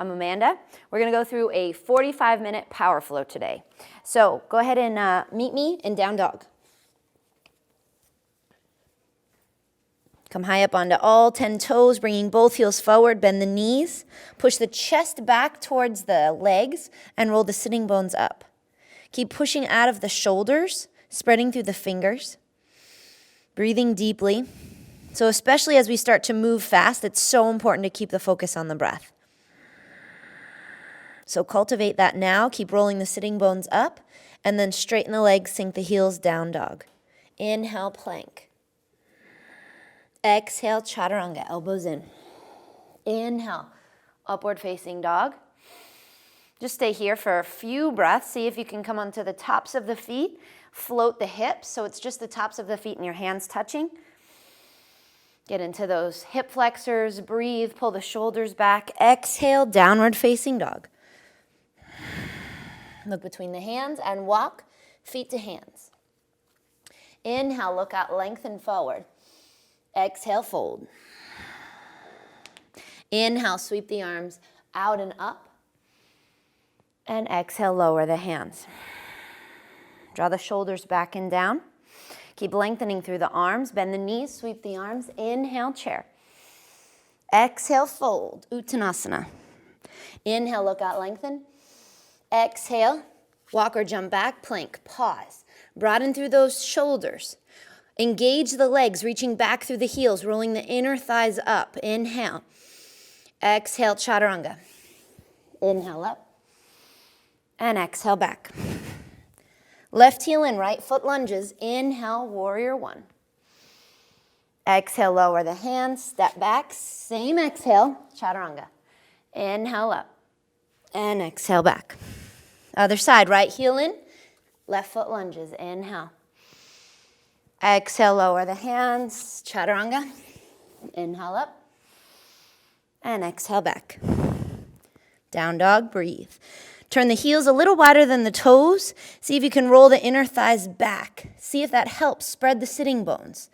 I'm Amanda. We're going to go through a 45-minute power flow today. So go ahead and meet me in down dog. Come high up onto all 10 toes, bringing both heels forward, bend the knees, push the chest back towards the legs, and roll the sitting bones up. Keep pushing out of the shoulders, spreading through the fingers, breathing deeply. So especially as we start to move fast, it's so important to keep the focus on the breath. So cultivate that now. Keep rolling the sitting bones up, and then straighten the legs, sink the heels, down dog. Inhale, plank. Exhale, chaturanga, elbows in. Inhale, upward facing dog. Just stay here for a few breaths. See if you can come onto the tops of the feet. Float the hips, so it's just the tops of the feet and your hands touching. Get into those hip flexors, breathe, pull the shoulders back. Exhale, downward facing dog. Look between the hands and walk feet to hands. Inhale, look out, lengthen forward. Exhale, fold. Inhale, sweep the arms out and up. And exhale, lower the hands. Draw the shoulders back and down. Keep lengthening through the arms. Bend the knees, sweep the arms. Inhale, chair. Exhale, fold, Uttanasana. Inhale, look out, lengthen. Exhale, walk or jump back, plank, pause. Broaden through those shoulders. Engage the legs, reaching back through the heels, rolling the inner thighs up. Inhale. Exhale, chaturanga. Inhale up. And exhale back. Left heel in, right foot lunges. Inhale, warrior one. Exhale, lower the hands, step back. Same exhale, chaturanga. Inhale up. And exhale back. Other side, right heel in, left foot lunges. Inhale. Exhale, lower the hands, chaturanga. Inhale up. And exhale back. Down dog, breathe. Turn the heels a little wider than the toes. See if you can roll the inner thighs back. See if that helps spread the sitting bones.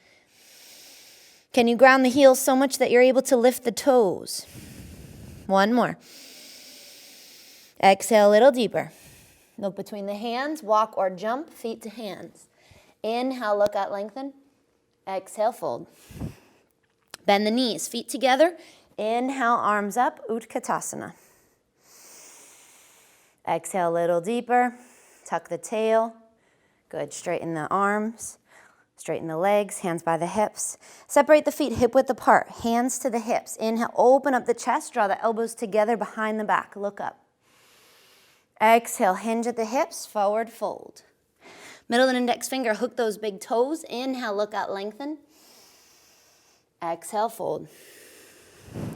Can you ground the heels so much that you're able to lift the toes? One more. Exhale a little deeper. Look between the hands, walk or jump, feet to hands. Inhale, look out, lengthen. Exhale, fold. Bend the knees, feet together. Inhale, arms up, Utkatasana. Exhale a little deeper. Tuck the tail. Good, straighten the arms. Straighten the legs, hands by the hips. Separate the feet hip width apart, hands to the hips. Inhale, open up the chest, draw the elbows together behind the back. Look up. Exhale, hinge at the hips, forward fold. Middle and index finger, hook those big toes. Inhale, look out, lengthen. Exhale, fold.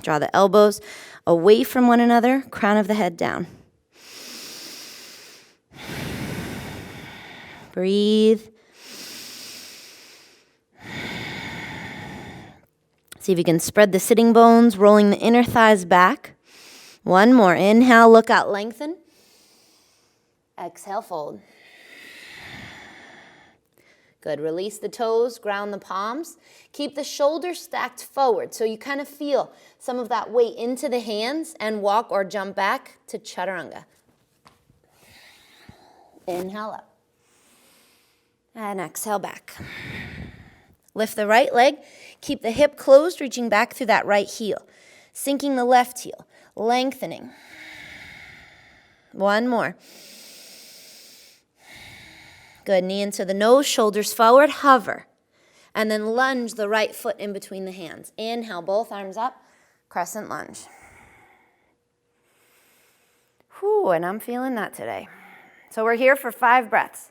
Draw the elbows away from one another, crown of the head down. Breathe. See if you can spread the sitting bones, rolling the inner thighs back. One more. Inhale, look out, lengthen. Exhale, fold. Good. Release the toes, ground the palms. Keep the shoulders stacked forward so you kind of feel some of that weight into the hands and walk or jump back to chaturanga. Inhale up. And exhale back. Lift the right leg. Keep the hip closed, reaching back through that right heel. Sinking the left heel. Lengthening. One more. Good. Knee into the nose, shoulders forward, hover. And then lunge the right foot in between the hands. Inhale, both arms up. Crescent lunge. Whew, and I'm feeling that today. So we're here for 5 breaths.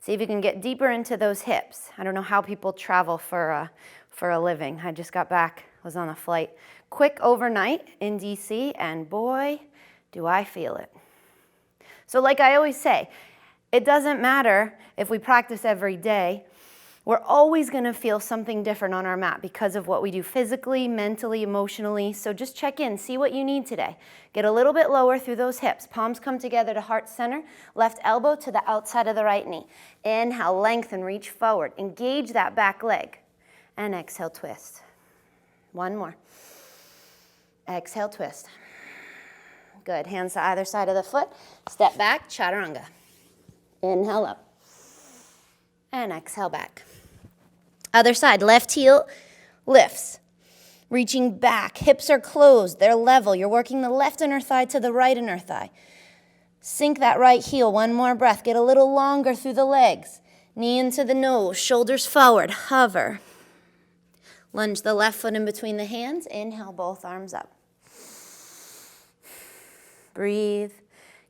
See if you can get deeper into those hips. I don't know how people travel for a living. I just got back, was on a flight quick overnight in DC, and boy, do I feel it. So like I always say, it doesn't matter if we practice every day. We're always going to feel something different on our mat because of what we do physically, mentally, emotionally. So just check in, see what you need today. Get a little bit lower through those hips. Palms come together to heart center. Left elbow to the outside of the right knee. Inhale, lengthen, reach forward. Engage that back leg. And exhale, twist. One more. Exhale, twist. Good. Hands to either side of the foot. Step back, Chaturanga. Inhale up. And exhale back. Other side, left heel lifts. Reaching back, hips are closed, they're level. You're working the left inner thigh to the right inner thigh. Sink that right heel, one more breath. Get a little longer through the legs. Knee into the nose, shoulders forward, hover. Lunge the left foot in between the hands. Inhale, both arms up. Breathe.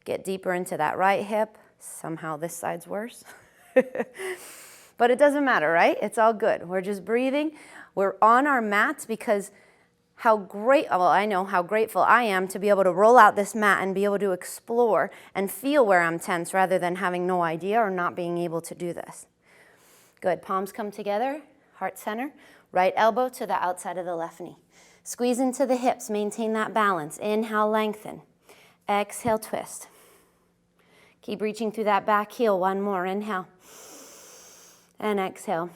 Get deeper into that right hip. Somehow this side's worse. But it doesn't matter, right? It's all good. We're just breathing. We're on our mats because I know how grateful I am to be able to roll out this mat and be able to explore and feel where I'm tense rather than having no idea or not being able to do this. Good. Palms come together, heart center. Right elbow to the outside of the left knee. Squeeze into the hips. Maintain that balance. Inhale, lengthen. Exhale, twist. Keep reaching through that back heel. One more. Inhale. And exhale.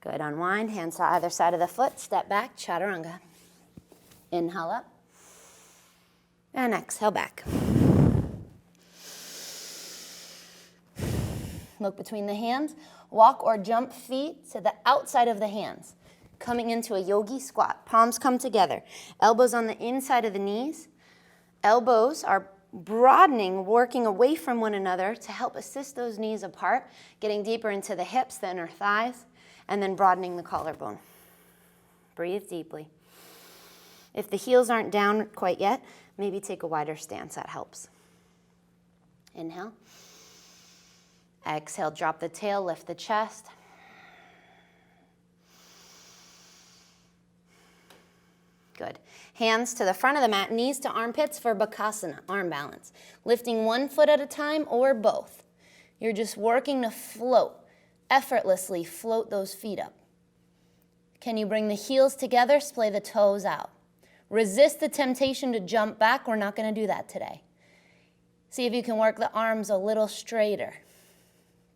Good. Unwind. Hands to either side of the foot. Step back. Chaturanga. Inhale up. And exhale back. Look between the hands. Walk or jump feet to the outside of the hands. Coming into a yogi squat. Palms come together. Elbows on the inside of the knees. Elbows are broadening, working away from one another to help assist those knees apart, getting deeper into the hips, the inner thighs, and then broadening the collarbone. Breathe deeply. If the heels aren't down quite yet, maybe take a wider stance. That helps. Inhale. Exhale, drop the tail, lift the chest. Good. Hands to the front of the mat, knees to armpits for Bakasana Arm Balance. Lifting one foot at a time or both. You're just working to float, effortlessly float those feet up. Can you bring the heels together, splay the toes out? Resist the temptation to jump back. We're not going to do that today. See if you can work the arms a little straighter.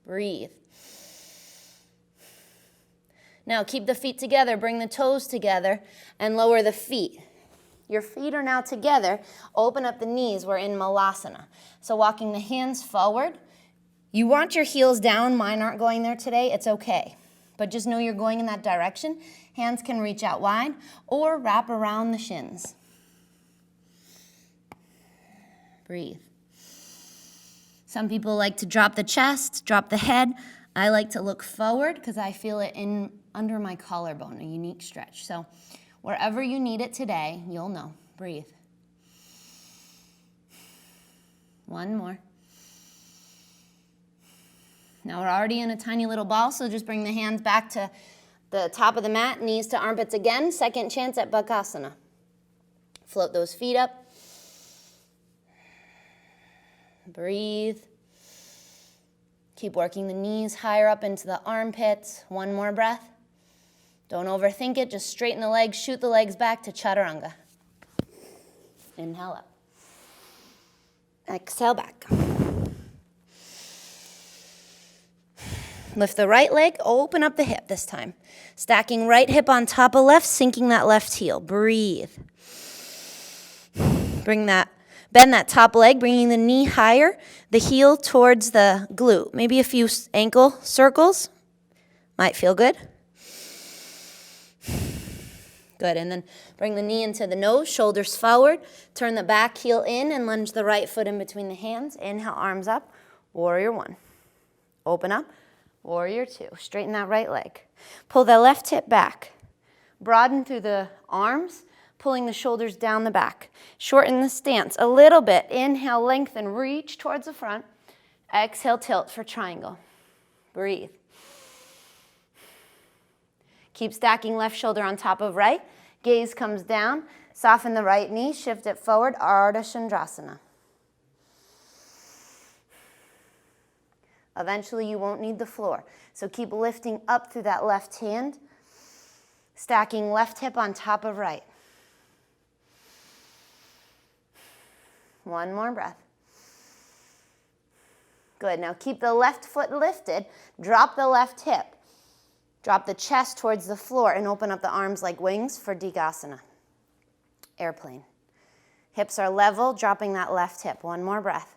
Breathe. Now keep the feet together, bring the toes together, and lower the feet. Your feet are now together. Open up the knees. We're in Malasana. So walking the hands forward. You want your heels down. Mine aren't going there today. It's okay. But just know you're going in that direction. Hands can reach out wide or wrap around the shins. Breathe. Some people like to drop the chest, drop the head. I like to look forward because I feel it under my collarbone, a unique stretch. So wherever you need it today, you'll know. Breathe. One more. Now we're already in a tiny little ball, so just bring the hands back to the top of the mat, knees to armpits again. Second chance at Bakasana. Float those feet up. Breathe. Keep working the knees higher up into the armpits. One more breath. Don't overthink it. Just straighten the legs. Shoot the legs back to Chaturanga. Inhale up. Exhale back. Lift the right leg. Open up the hip this time. Stacking right hip on top of left. Sinking that left heel. Breathe. Bend that top leg, bringing the knee higher, the heel towards the glute. Maybe a few ankle circles. Might feel good. Good, and then bring the knee into the nose, shoulders forward. Turn the back heel in and lunge the right foot in between the hands. Inhale, arms up, warrior one. Open up, warrior two. Straighten that right leg. Pull the left hip back. Broaden through the arms. Pulling the shoulders down the back. Shorten the stance a little bit. Inhale, lengthen, reach towards the front. Exhale, tilt for triangle. Breathe. Keep stacking left shoulder on top of right. Gaze comes down. Soften the right knee, shift it forward, Ardha Chandrasana. Eventually you won't need the floor. So keep lifting up through that left hand. Stacking left hip on top of right. One more breath. Good. Now keep the left foot lifted. Drop the left hip. Drop the chest towards the floor and open up the arms like wings for Bakasana. Airplane. Hips are level, dropping that left hip. One more breath.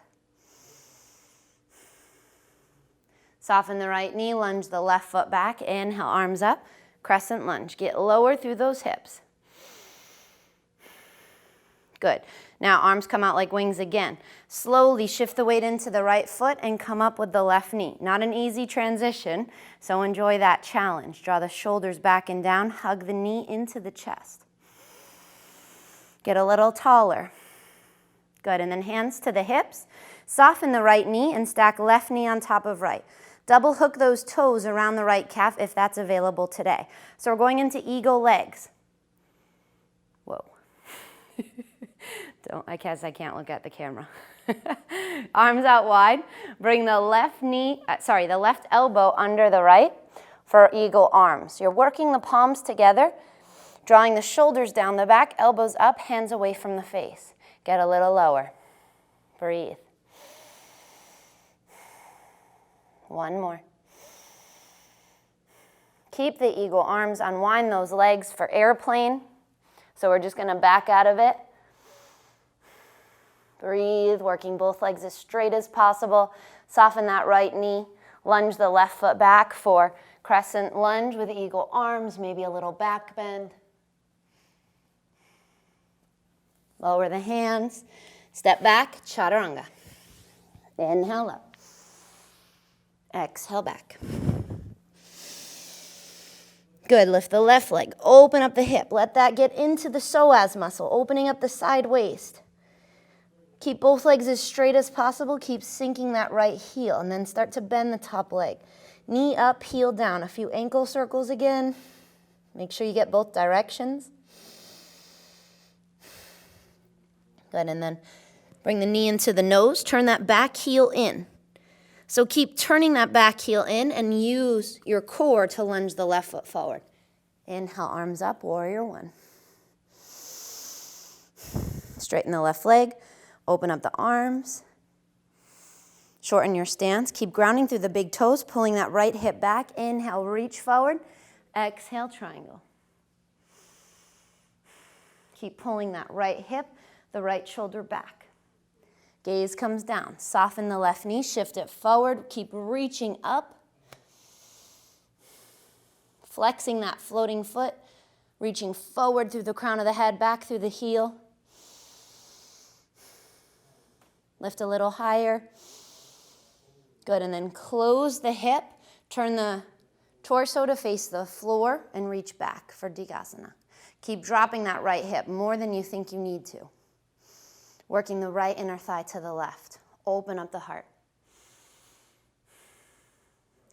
Soften the right knee, lunge the left foot back. Inhale, arms up, crescent lunge. Get lower through those hips. Good. Now arms come out like wings again. Slowly shift the weight into the right foot and come up with the left knee. Not an easy transition, so enjoy that challenge. Draw the shoulders back and down, hug the knee into the chest. Get a little taller. Good, and then hands to the hips. Soften the right knee and stack left knee on top of right. Double hook those toes around the right calf if that's available today. So we're going into eagle legs. Whoa. I guess I can't look at the camera. Arms out wide. Bring the left elbow under the right for eagle arms. You're working the palms together, drawing the shoulders down the back, elbows up, hands away from the face. Get a little lower. Breathe. One more. Keep the eagle arms, unwind those legs for airplane. So we're just going to back out of it. Breathe, working both legs as straight as possible. Soften that right knee. Lunge the left foot back for crescent lunge with eagle arms, maybe a little back bend. Lower the hands. Step back, Chaturanga. Inhale up. Exhale back. Good, lift the left leg. Open up the hip. Let that get into the psoas muscle, opening up the side waist. Keep both legs as straight as possible. Keep sinking that right heel, and then start to bend the top leg. Knee up, heel down. A few ankle circles again. Make sure you get both directions. Good, and then bring the knee into the nose. Turn that back heel in. So keep turning that back heel in and use your core to lunge the left foot forward. Inhale, arms up, warrior one. Straighten the left leg. Open up the arms. Shorten your stance. Keep grounding through the big toes, pulling that right hip back. Inhale, reach forward. Exhale, triangle. Keep pulling that right hip, the right shoulder back. Gaze comes down. Soften the left knee, shift it forward. Keep reaching up. Flexing that floating foot, reaching forward through the crown of the head, back through the heel. Lift a little higher. Good, and then close the hip. Turn the torso to face the floor and reach back for Bakasana. Keep dropping that right hip more than you think you need to. Working the right inner thigh to the left. Open up the heart.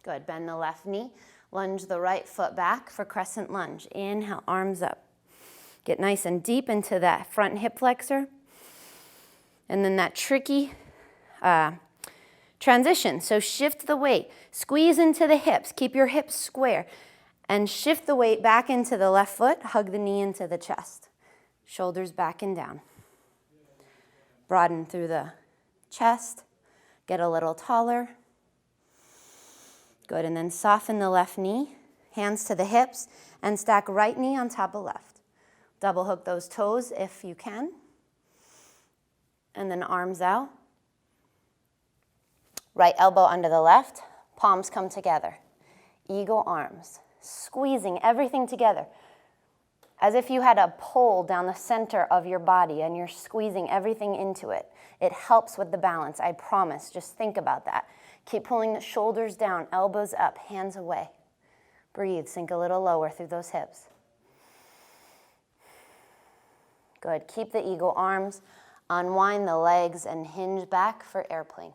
Good, bend the left knee. Lunge the right foot back for crescent lunge. Inhale, arms up. Get nice and deep into that front hip flexor. And then that tricky transition. So shift the weight. Squeeze into the hips. Keep your hips square. And shift the weight back into the left foot. Hug the knee into the chest. Shoulders back and down. Broaden through the chest. Get a little taller. Good, and then soften the left knee. Hands to the hips. And stack right knee on top of left. Double hook those toes if you can. And then arms out. Right elbow under the left. Palms come together. Eagle arms. Squeezing everything together. As if you had a pole down the center of your body and you're squeezing everything into it. It helps with the balance, I promise. Just think about that. Keep pulling the shoulders down, elbows up, hands away. Breathe, sink a little lower through those hips. Good, keep the eagle arms. Unwind the legs and hinge back for airplane.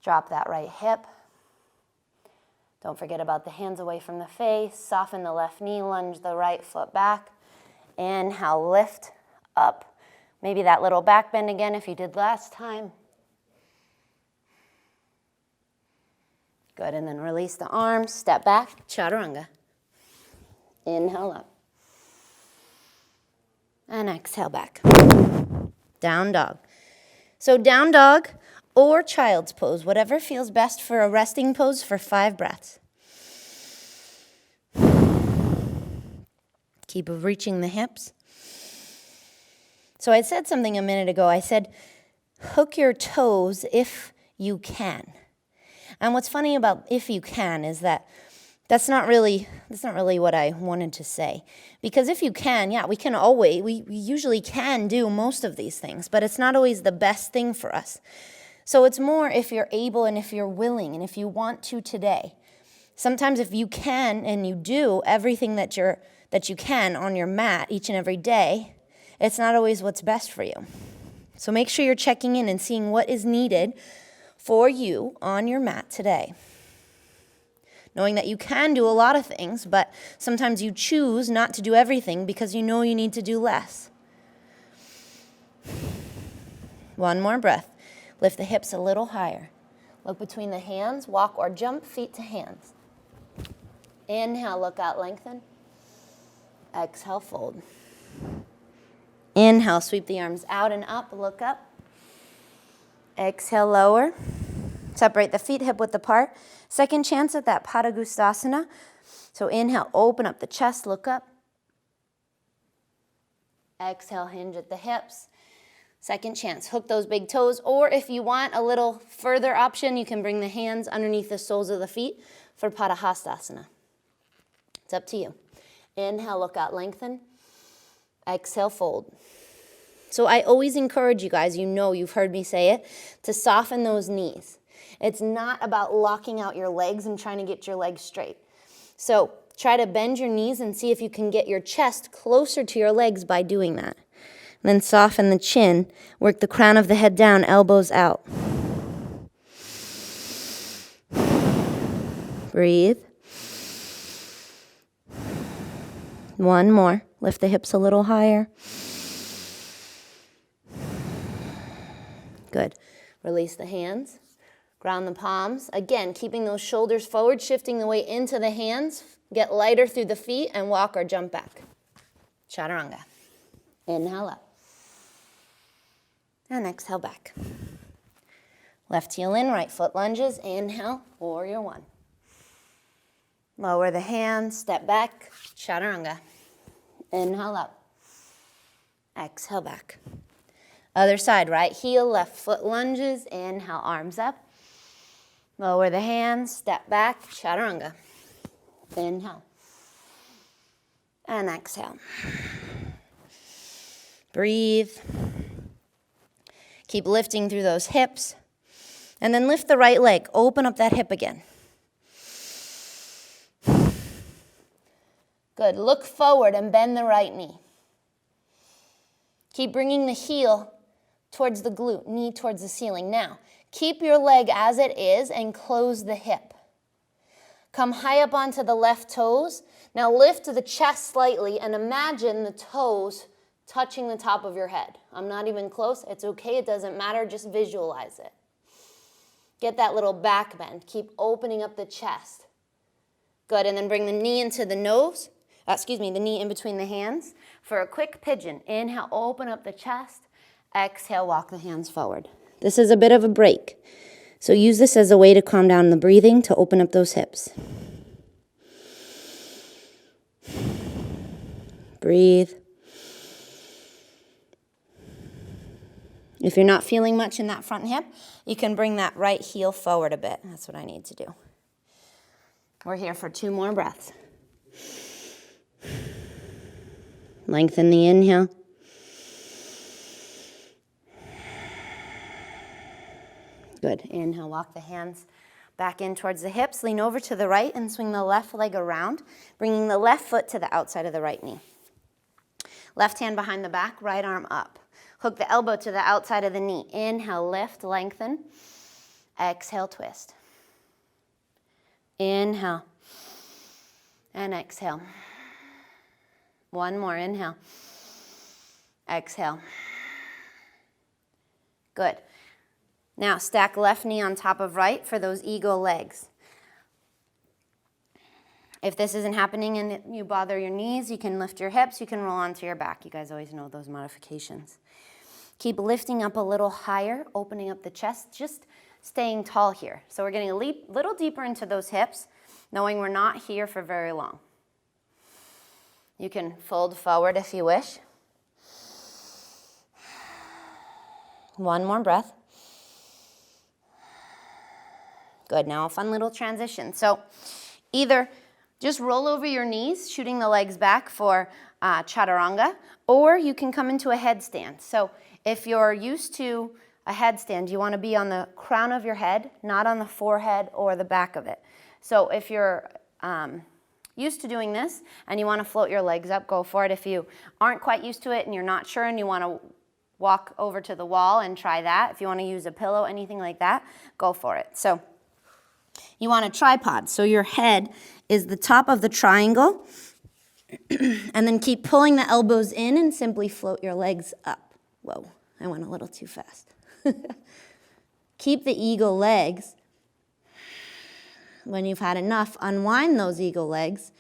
Drop that right hip. Don't forget about the hands away from the face. Soften the left knee, lunge the right foot back. Inhale, lift up. Maybe that little back bend again if you did last time. Good, and then release the arms, step back, Chaturanga. Inhale up. And exhale back. Down dog. So down dog or child's pose, whatever feels best for a resting pose for 5 breaths. Keep reaching the hips. So I said something a minute ago. I said, hook your toes if you can. And what's funny about if you can is that that's not really what I wanted to say. Because if you can, yeah, we usually can do most of these things, but it's not always the best thing for us. So it's more if you're able and if you're willing and if you want to today. Sometimes if you can and you do everything that you can on your mat each and every day, it's not always what's best for you. So make sure you're checking in and seeing what is needed for you on your mat today. Knowing that you can do a lot of things, but sometimes you choose not to do everything because you know you need to do less. One more breath. Lift the hips a little higher. Look between the hands, walk or jump feet to hands. Inhale, look out, lengthen. Exhale, fold. Inhale, sweep the arms out and up, look up. Exhale, lower. Separate the feet hip width apart. Second chance at that Padagustasana. So inhale, open up the chest, look up. Exhale, hinge at the hips. Second chance, hook those big toes. Or if you want a little further option, you can bring the hands underneath the soles of the feet for Padagustasana. It's up to you. Inhale, look out, lengthen. Exhale, fold. So I always encourage you guys, you've heard me say it, to soften those knees. It's not about locking out your legs and trying to get your legs straight. So try to bend your knees and see if you can get your chest closer to your legs by doing that. And then soften the chin. Work the crown of the head down, elbows out. Breathe. One more. Lift the hips a little higher. Good. Release the hands. Ground the palms. Again, keeping those shoulders forward, shifting the weight into the hands. Get lighter through the feet and walk or jump back. Chaturanga. Inhale up. And exhale back. Left heel in, right foot lunges. Inhale, warrior one. Lower the hands, step back, chaturanga. Inhale up. Exhale back. Other side, right heel, left foot lunges. Inhale, arms up. Lower the hands, step back, chaturanga. Inhale. And exhale. Breathe. Keep lifting through those hips. And then lift the right leg. Open up that hip again. Good. Look forward and bend the right knee. Keep bringing the heel towards the glute, knee towards the ceiling. Now, keep your leg as it is and close the hip. Come high up onto the left toes. Now lift the chest slightly and imagine the toes touching the top of your head. I'm not even close. It's okay. It doesn't matter. Just visualize it. Get that little back bend. Keep opening up the chest. Good. And then bring the knee into the nose. The knee in between the hands for a quick pigeon. Inhale, open up the chest. Exhale, walk the hands forward. This is a bit of a break. So use this as a way to calm down the breathing, to open up those hips. Breathe. If you're not feeling much in that front hip, you can bring that right heel forward a bit. That's what I need to do. We're here for 2 more breaths. Lengthen the inhale. Good. Inhale, walk the hands back in towards the hips. Lean over to the right and swing the left leg around, bringing the left foot to the outside of the right knee. Left hand behind the back, right arm up. Hook the elbow to the outside of the knee. Inhale, lift, lengthen. Exhale, twist. Inhale. And exhale. One more, inhale. Exhale. Good. Now stack left knee on top of right for those eagle legs. If this isn't happening and you bother your knees, you can lift your hips, you can roll onto your back. You guys always know those modifications. Keep lifting up a little higher, opening up the chest, just staying tall here. So we're getting a little deeper into those hips, knowing we're not here for very long. You can fold forward if you wish. One more breath. Good, now a fun little transition. So either just roll over your knees, shooting the legs back for Chaturanga, or you can come into a headstand. So if you're used to a headstand, you want to be on the crown of your head, not on the forehead or the back of it. So if you're used to doing this and you want to float your legs up, go for it. If you aren't quite used to it and you're not sure and you want to walk over to the wall and try that, if you want to use a pillow, anything like that, go for it. So you want a tripod. So your head is the top of the triangle, and then keep pulling the elbows in and simply float your legs up. Whoa, I went a little too fast. Keep the eagle legs. When you've had enough, unwind those eagle legs,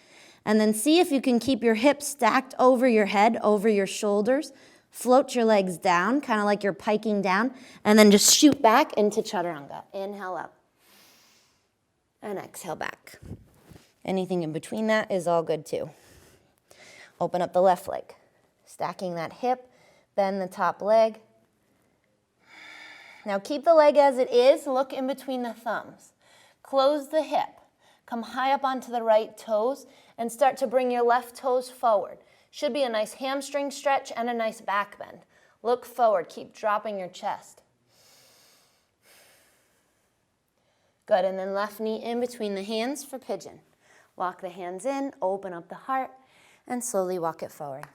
and then see if you can keep your hips stacked over your head, over your shoulders. Float your legs down, kind of like you're piking down, and then just shoot back into Chaturanga. Inhale up, and exhale back. Anything in between that is all good too. Open up the left leg, stacking that hip, bend the top leg. Now keep the leg as it is, look in between the thumbs. Close the hip, come high up onto the right toes, and start to bring your left toes forward. Should be a nice hamstring stretch and a nice back bend. Look forward, keep dropping your chest. Good, and then left knee in between the hands for pigeon. Walk the hands in, open up the heart, and slowly walk it forward.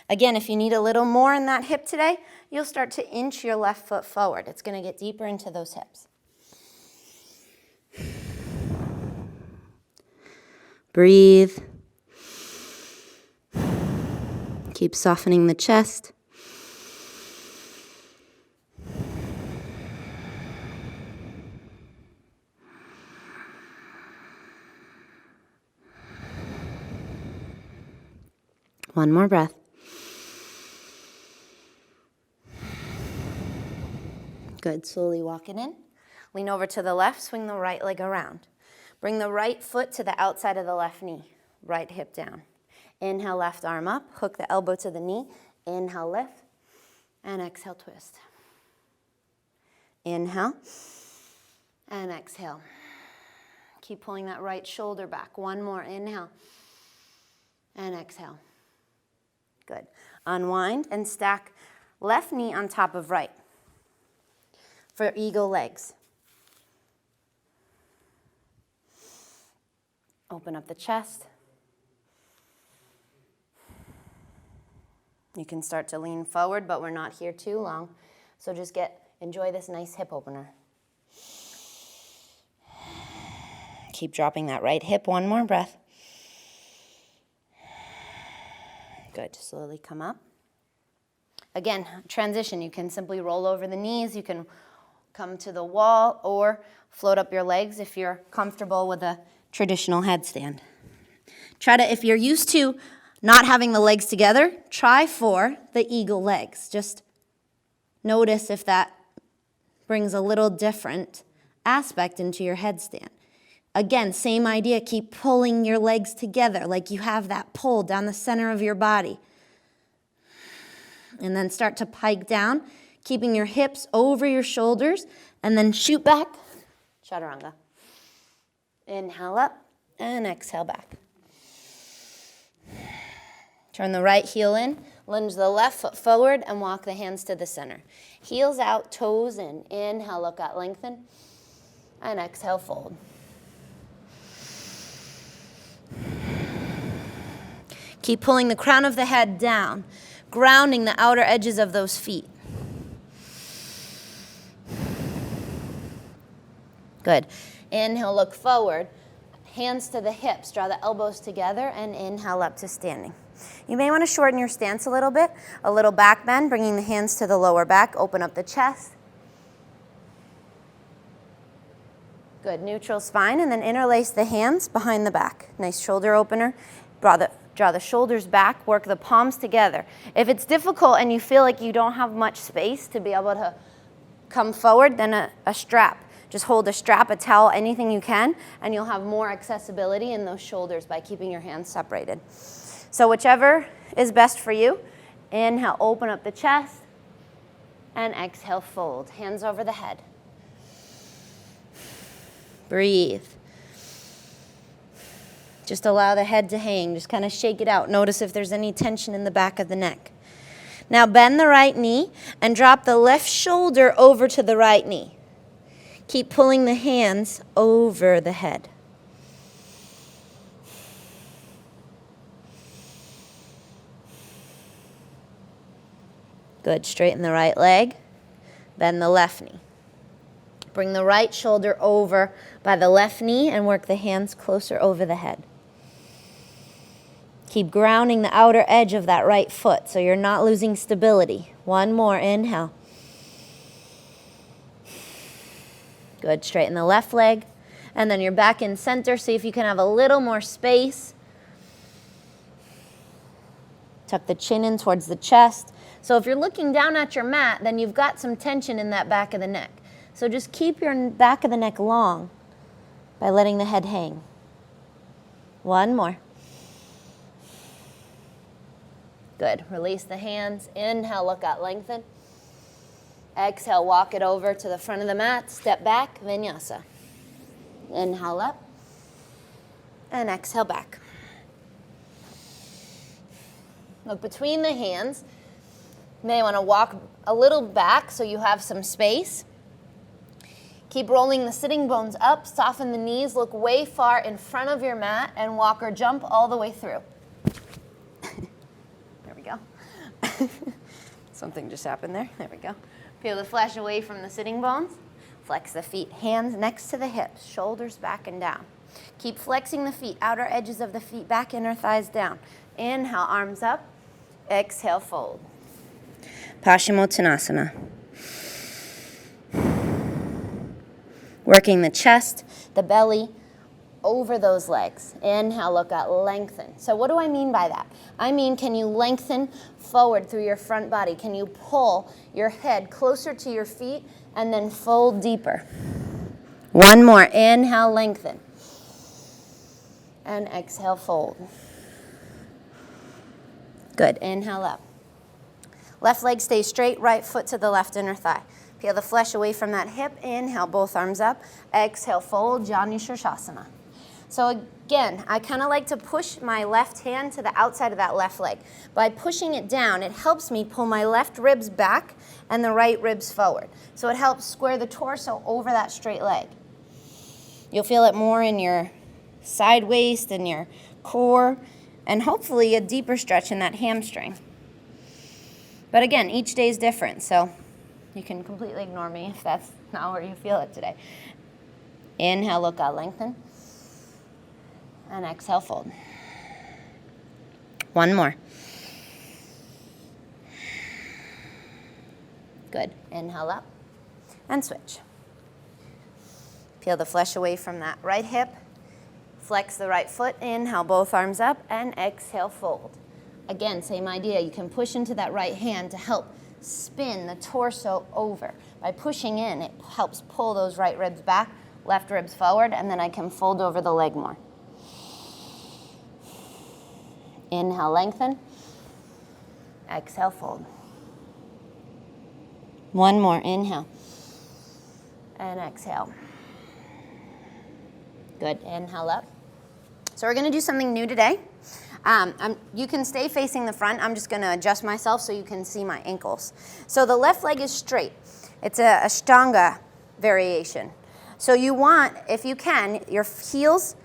Again, if you need a little more in that hip today, you'll start to inch your left foot forward. It's going to get deeper into those hips. Breathe. Keep softening the chest. One more breath. Good, slowly walk it in. Lean over to the left, swing the right leg around. Bring the right foot to the outside of the left knee, right hip down. Inhale, left arm up, hook the elbow to the knee. Inhale, lift, and exhale, twist. Inhale, and exhale. Keep pulling that right shoulder back. One more, inhale, and exhale. Good. Unwind and stack left knee on top of right for eagle legs. Open up the chest. You can start to lean forward, but we're not here too long. So just enjoy this nice hip opener. Keep dropping that right hip. One more breath. Good. Slowly come up. Again, transition. You can simply roll over the knees. You can come to the wall or float up your legs if you're comfortable with a traditional headstand. If you're used to not having the legs together, try for the eagle legs. Just notice if that brings a little different aspect into your headstand. Again, same idea, keep pulling your legs together like you have that pull down the center of your body. And then start to pike down, keeping your hips over your shoulders, and then shoot back, Chaturanga. Inhale up, and exhale back. Turn the right heel in, lunge the left foot forward, and walk the hands to the center. Heels out, toes in. Inhale, look out, lengthen, and exhale, fold. Keep pulling the crown of the head down, grounding the outer edges of those feet. Good. Inhale, look forward. Hands to the hips. Draw the elbows together and inhale up to standing. You may want to shorten your stance a little bit. A little back bend, bringing the hands to the lower back. Open up the chest. Good. Neutral spine, and then interlace the hands behind the back. Nice shoulder opener. Draw the shoulders back. Work the palms together. If it's difficult and you feel like you don't have much space to be able to come forward, then a strap. Just hold a strap, a towel, anything you can, and you'll have more accessibility in those shoulders by keeping your hands separated. So whichever is best for you. Inhale, open up the chest, And exhale, fold. Hands over the head. Breathe. Just allow the head to hang. Just kind of shake it out. Notice if there's any tension in the back of the neck. Now bend the right knee and drop the left shoulder over to the right knee. Keep pulling the hands over the head. Good. Straighten the right leg. Bend the left knee. Bring the right shoulder over by the left knee and work the hands closer over the head. Keep grounding the outer edge of that right foot so you're not losing stability. One more. Inhale. Good. Straighten the left leg. And then you're back in center. See if you can have a little more space. Tuck the chin in towards the chest. So if you're looking down at your mat, then you've got some tension in that back of the neck. So just keep your back of the neck long by letting the head hang. One more. Good. Release the hands. Inhale, look out, lengthen. Exhale, walk it over to the front of the mat. Step back, vinyasa. Inhale up. And exhale back. Look between the hands. You may want to walk a little back so you have some space. Keep rolling the sitting bones up. Soften the knees. Look way far in front of your mat and walk or jump all the way through. Something just happened there. There we go. Peel the flesh away from the sitting bones. Flex the feet, hands next to the hips, shoulders back and down. Keep flexing the feet, outer edges of the feet back, inner thighs down. Inhale, arms up. Exhale, fold. Paschimottanasana. Working the chest, the belly, over those legs. Inhale, look out, lengthen. So what do I mean by that? I mean, can you lengthen forward through your front body? Can you pull your head closer to your feet and then fold deeper? One more. Inhale, lengthen. And exhale, fold. Good. Inhale up. Left leg stays straight, right foot to the left inner thigh. Peel the flesh away from that hip. Inhale, both arms up. Exhale, fold, Janu Shirshasana. So again, I kind of like to push my left hand to the outside of that left leg. By pushing it down, it helps me pull my left ribs back and the right ribs forward. So it helps square the torso over that straight leg. You'll feel it more in your side waist and your core, and hopefully a deeper stretch in that hamstring. But again, each day is different, so you can completely ignore me if that's not where you feel it today. Inhale, look out, lengthen. And exhale, fold. One more. Good. Inhale up and switch. Peel the flesh away from that right hip. Flex the right foot. Inhale, both arms up, and exhale, fold. Again, same idea. You can push into that right hand to help spin the torso over. By pushing in, it helps pull those right ribs back, left ribs forward, and then I can fold over the leg more. Inhale, lengthen. Exhale, fold. One more. Inhale. And exhale. Good. Inhale up. So we're going to do something new today. You can stay facing the front. I'm just going to adjust myself so you can see my ankles. So the left leg is straight. It's a Ashtanga variation. So you want, if you can, your heels,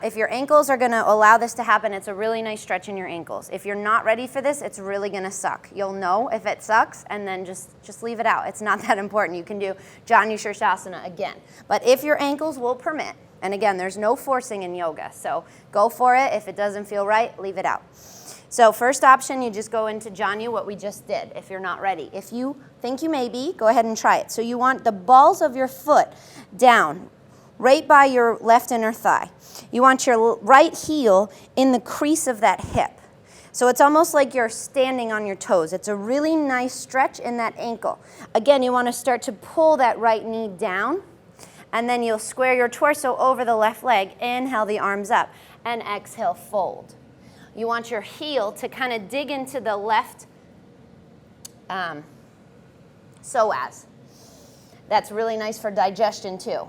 if your ankles are going to allow this to happen, it's a really nice stretch in your ankles. If you're not ready for this, it's really going to suck. You'll know if it sucks, and then just leave it out. It's not that important. You can do Janu Shirshasana again. But if your ankles will permit, and again, there's no forcing in yoga, so go for it. If it doesn't feel right, leave it out. So first option, you just go into Janu, what we just did, if you're not ready. If you think you may be, go ahead and try it. So you want the balls of your foot down, right by your left inner thigh. You want your right heel in the crease of that hip. So it's almost like you're standing on your toes. It's a really nice stretch in that ankle. Again, you want to start to pull that right knee down, and then you'll square your torso over the left leg. Inhale the arms up, and exhale, fold. You want your heel to kind of dig into the left psoas. That's really nice for digestion too.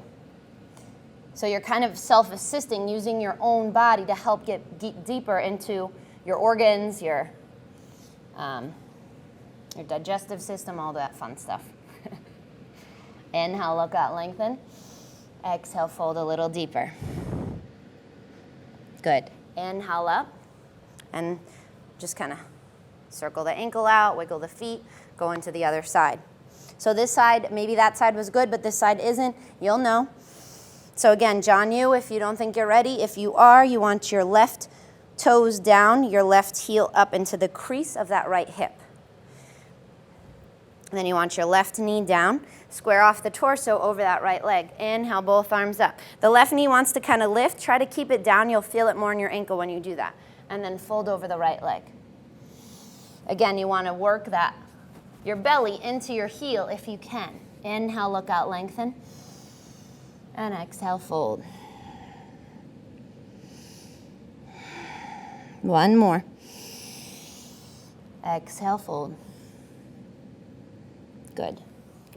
So you're kind of self-assisting, using your own body to help get deeper into your organs, your digestive system, all that fun stuff. Inhale, look out, lengthen. Exhale, fold a little deeper. Good. Inhale up, and just kind of circle the ankle out, wiggle the feet, go into the other side. So this side, maybe that side was good, but this side isn't. You'll know. So again, John Yu, if you don't think you're ready. If you are, you want your left toes down, your left heel up into the crease of that right hip. And then you want your left knee down, square off the torso over that right leg. Inhale, both arms up. The left knee wants to kind of lift. Try to keep it down. You'll feel it more in your ankle when you do that. And then fold over the right leg. Again, you want to work that, your belly into your heel if you can. Inhale, look out, lengthen. And exhale, fold. One more. Exhale, fold. Good.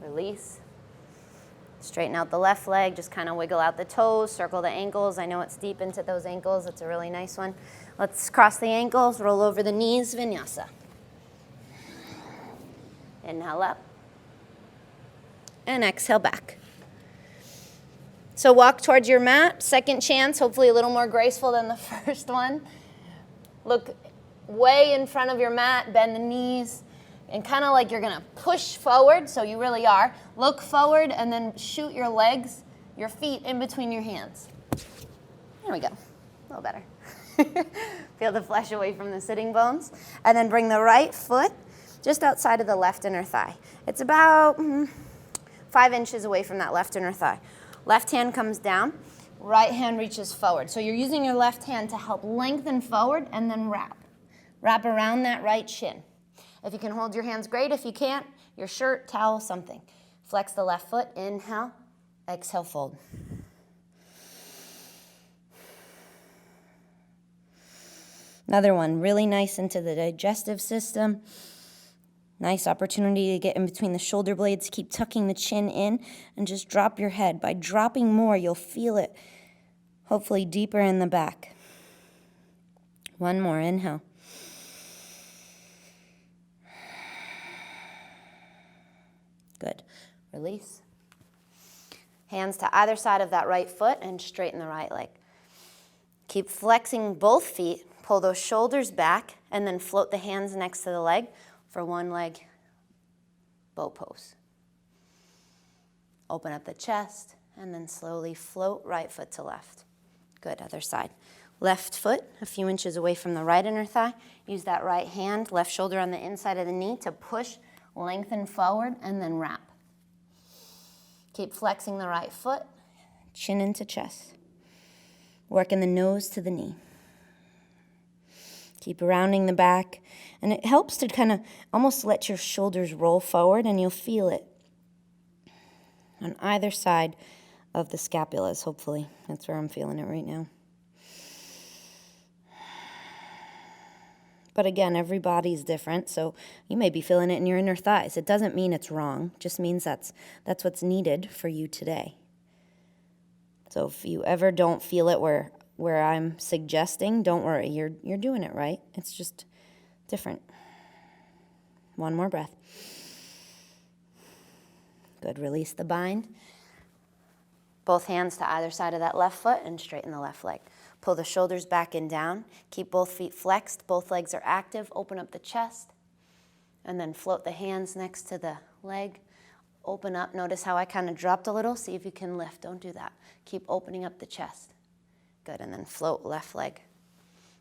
Release. Straighten out the left leg. Just kind of wiggle out the toes, circle the ankles. I know it's deep into those ankles. It's a really nice one. Let's cross the ankles, roll over the knees, vinyasa. Inhale up. And exhale back. So walk towards your mat. Second chance, hopefully a little more graceful than the first one. Look way in front of your mat, bend the knees, and kind of like you're going to push forward, so you really are. Look forward and then shoot your legs, your feet in between your hands. There we go. A little better. Feel the flesh away from the sitting bones. And then bring the right foot just outside of the left inner thigh. It's about 5 inches away from that left inner thigh. Left hand comes down, right hand reaches forward. So you're using your left hand to help lengthen forward and then wrap. Wrap around that right shin. If you can hold your hands, great. If you can't, your shirt, towel, something. Flex the left foot, inhale, exhale, fold. Another one, really nice into the digestive system. Nice opportunity to get in between the shoulder blades. Keep tucking the chin in and just drop your head. By dropping more, you'll feel it hopefully deeper in the back. One more, inhale. Good. Release. Hands to either side of that right foot and straighten the right leg. Keep flexing both feet. Pull those shoulders back and then float the hands next to the leg for one leg bow pose. Open up the chest and then slowly float right foot to left. Good, other side. Left foot a few inches away from the right inner thigh. Use that right hand, left shoulder on the inside of the knee to push, lengthen forward, and then wrap. Keep flexing the right foot, chin into chest. Working the nose to the knee. Keep rounding the back, and it helps to kind of almost let your shoulders roll forward, and you'll feel it on either side of the scapulas, hopefully. That's where I'm feeling it right now. But again, every body's different, so you may be feeling it in your inner thighs. It doesn't mean it's wrong, it just means that's what's needed for you today. So if you ever don't feel it where I'm suggesting, don't worry, you're doing it right. It's just different. One more breath. Good, release the bind. Both hands to either side of that left foot and straighten the left leg. Pull the shoulders back and down. Keep both feet flexed. Both legs are active. Open up the chest. And then float the hands next to the leg. Open up. Notice how I kind of dropped a little. See if you can lift. Don't do that. Keep opening up the chest. Good, and then float left leg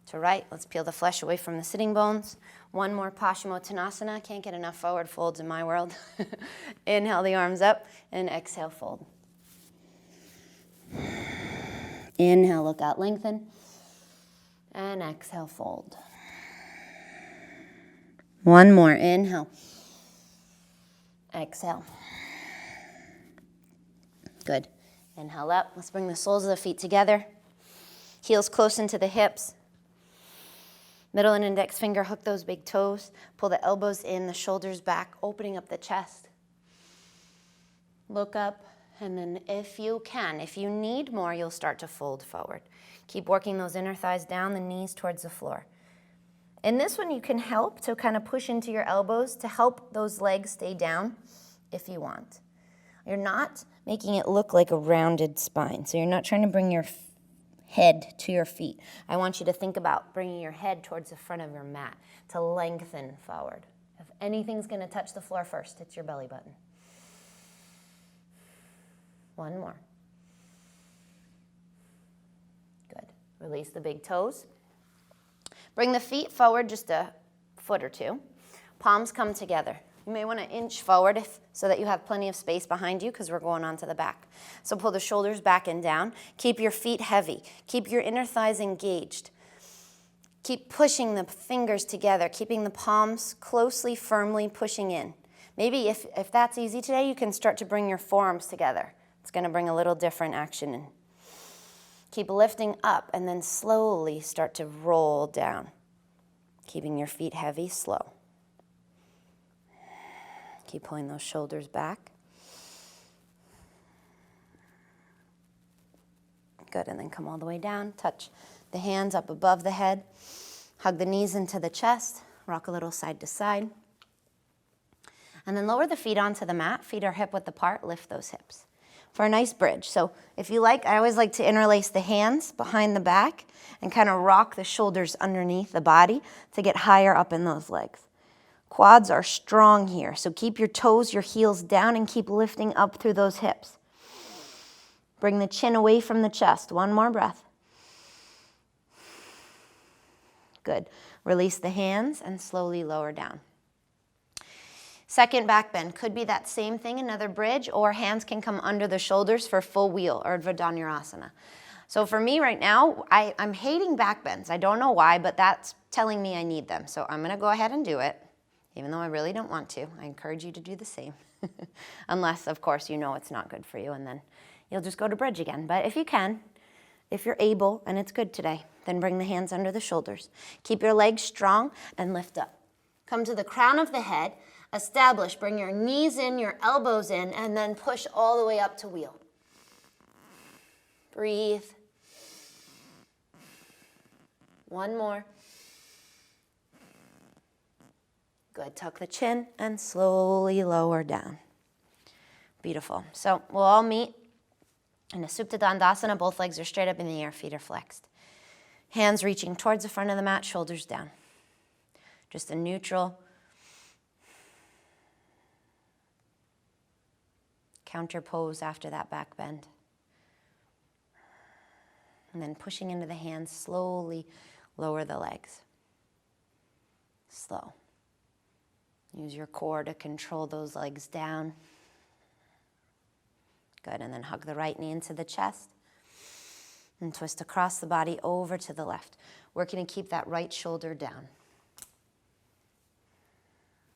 to right. Let's peel the flesh away from the sitting bones. One more Paschimottanasana. Can't get enough forward folds in my world. Inhale the arms up and exhale, fold. Inhale, look out, lengthen. And exhale, fold. One more, inhale. Exhale. Good. Inhale up. Let's bring the soles of the feet together. Heels close into the hips. Middle and index finger, hook those big toes. Pull the elbows in, the shoulders back, opening up the chest. Look up, and then if you can, if you need more, you'll start to fold forward. Keep working those inner thighs down, the knees towards the floor. In this one, you can help to kind of push into your elbows to help those legs stay down if you want. You're not making it look like a rounded spine, so you're not trying to bring your head to your feet. I want you to think about bringing your head towards the front of your mat to lengthen forward. If anything's going to touch the floor first, it's your belly button. One more. Good. Release the big toes. Bring the feet forward just a foot or two. Palms come together. You may want to inch forward so that you have plenty of space behind you because we're going on to the back. So pull the shoulders back and down. Keep your feet heavy. Keep your inner thighs engaged. Keep pushing the fingers together, keeping the palms closely, firmly pushing in. Maybe if that's easy today, you can start to bring your forearms together. It's going to bring a little different action in. Keep lifting up and then slowly start to roll down. Keeping your feet heavy, slow. Keep pulling those shoulders back. Good, and then come all the way down. Touch the hands up above the head. Hug the knees into the chest. Rock a little side to side. And then lower the feet onto the mat. Feet are hip-width apart. Lift those hips for a nice bridge. So if you like, I always like to interlace the hands behind the back and kind of rock the shoulders underneath the body to get higher up in those legs. Quads are strong here, so keep your toes, your heels down, and keep lifting up through those hips. Bring the chin away from the chest. One more breath. Good. Release the hands and slowly lower down. Second back bend. Could be that same thing, another bridge, or hands can come under the shoulders for full wheel, or Urdhva So for me right now, I'm hating back bends. I don't know why, but that's telling me I need them. So I'm going to go ahead and do it. Even though I really don't want to, I encourage you to do the same. Unless, of course, you know it's not good for you, and then you'll just go to bridge again. But if you can, if you're able, and it's good today, then bring the hands under the shoulders. Keep your legs strong and lift up. Come to the crown of the head, establish, bring your knees in, your elbows in, and then push all the way up to wheel. Breathe. One more. Good. Tuck the chin and slowly lower down. Beautiful. So we'll all meet in a Supta Dandasana. Both legs are straight up in the air, feet are flexed. Hands reaching towards the front of the mat, shoulders down. Just a neutral counter pose after that back bend. And then pushing into the hands, slowly lower the legs. Slow. Use your core to control those legs down. Good, and then hug the right knee into the chest. And twist across the body over to the left. Working to keep that right shoulder down.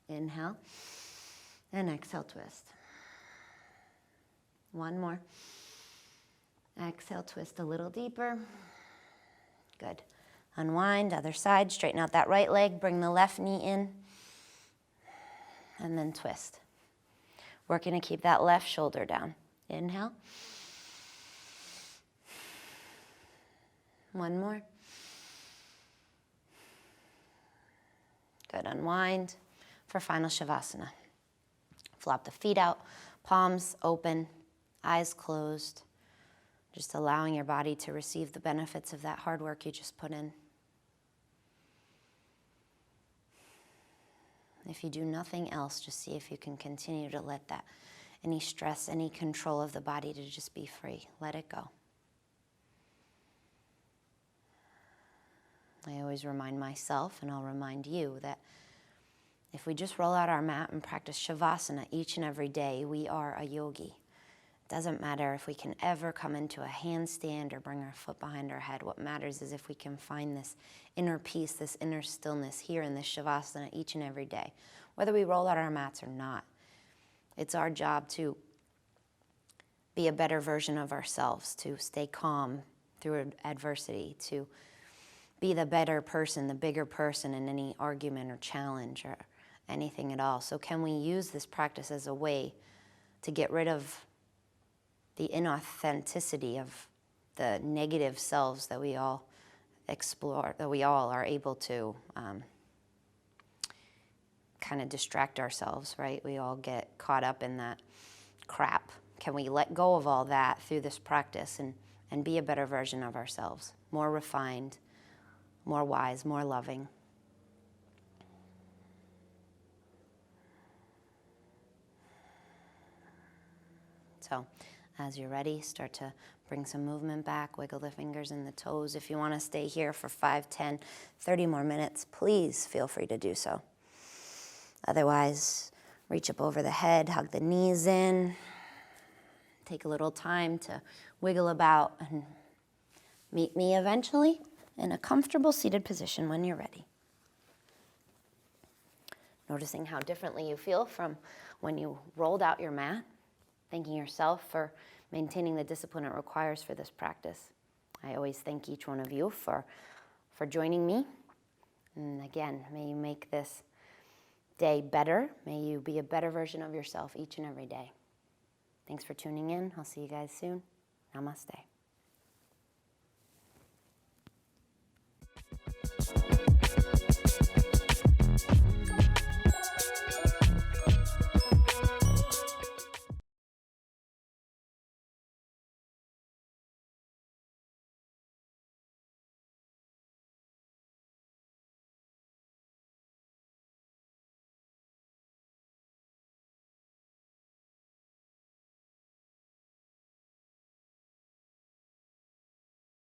Inhale. And exhale, twist. One more. Exhale, twist a little deeper. Good. Unwind, other side. Straighten out that right leg. Bring the left knee in. And then twist. Working to keep that left shoulder down. Inhale. One more. Good. Unwind for final Shavasana. Flop the feet out, palms open, eyes closed. Just allowing your body to receive the benefits of that hard work you just put in. If you do nothing else, just see if you can continue to let that, any stress, any control of the body to just be free. Let it go. I always remind myself, and I'll remind you, that if we just roll out our mat and practice Shavasana each and every day, we are a yogi. It doesn't matter if we can ever come into a handstand or bring our foot behind our head. What matters is if we can find this inner peace, this inner stillness here in this Shavasana each and every day, whether we roll out our mats or not. It's our job to be a better version of ourselves, to stay calm through adversity, to be the better person, the bigger person in any argument or challenge or anything at all. So can we use this practice as a way to get rid of the inauthenticity of the negative selves that we all explore, that we all are able to kind of distract ourselves, right? We all get caught up in that crap. Can we let go of all that through this practice and be a better version of ourselves, more refined, more wise, more loving? So as you're ready, start to bring some movement back, wiggle the fingers and the toes. If you want to stay here for 5, 10, 30 more minutes, please feel free to do so. Otherwise, reach up over the head, hug the knees in, take a little time to wiggle about, and meet me eventually in a comfortable seated position when you're ready. Noticing how differently you feel from when you rolled out your mat, thanking yourself for maintaining the discipline it requires for this practice. I always thank each one of you for joining me. And again, may you make this day better. May you be a better version of yourself each and every day. Thanks for tuning in. I'll see you guys soon. Namaste.